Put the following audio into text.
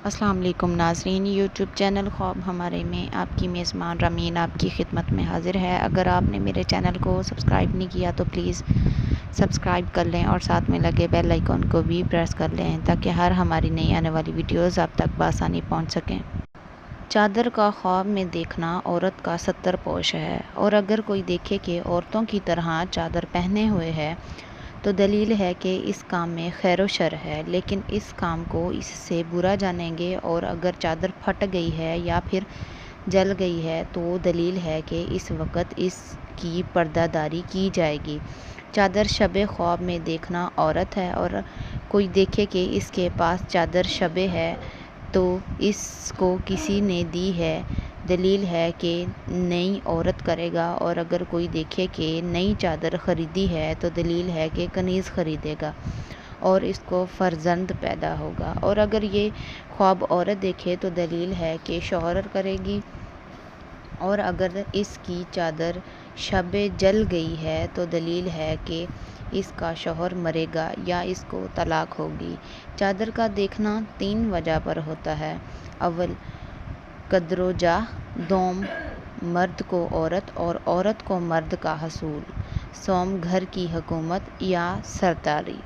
السلام علیکم ناظرین، یوٹیوب چینل خواب ہمارے میں آپ کی میزبان رامین آپ کی خدمت میں حاضر ہے۔ اگر آپ نے میرے چینل کو سبسکرائب نہیں کیا تو پلیز سبسکرائب کر لیں اور ساتھ میں لگے بیل آئیکن کو بھی پریس کر لیں تاکہ ہر ہماری نئی آنے والی ویڈیوز آپ تک بآسانی پہنچ سکیں۔ چادر کا خواب میں دیکھنا عورت کا ستر پوش ہے، اور اگر کوئی دیکھے کہ عورتوں کی طرح چادر پہنے ہوئے ہے تو دلیل ہے کہ اس کام میں خیر و شر ہے، لیکن اس کام کو اس سے برا جانیں گے اور اگر چادر پھٹ گئی ہے یا پھر جل گئی ہے تو دلیل ہے کہ اس وقت اس کی پردہ داری کی جائے گی۔ چادر شب خواب میں دیکھنا عورت ہے، اور کوئی دیکھے کہ اس کے پاس چادر شب ہے تو اس کو کسی نے دی ہے، دلیل ہے کہ نئی عورت کرے گا، اور اگر کوئی دیکھے کہ نئی چادر خریدی ہے تو دلیل ہے کہ کنیز خریدے گا اور اس کو فرزند پیدا ہوگا، اور اگر یہ خواب عورت دیکھے تو دلیل ہے کہ شوہر کرے گی، اور اگر اس کی چادر شب جل گئی ہے تو دلیل ہے کہ اس کا شوہر مرے گا یا اس کو طلاق ہوگی۔ چادر کا دیکھنا 3 وجہ پر ہوتا ہے: اول قدر و جاہ، دوم مرد کو عورت اور عورت کو مرد کا حصول، سوم گھر کی حکومت یا سرداری۔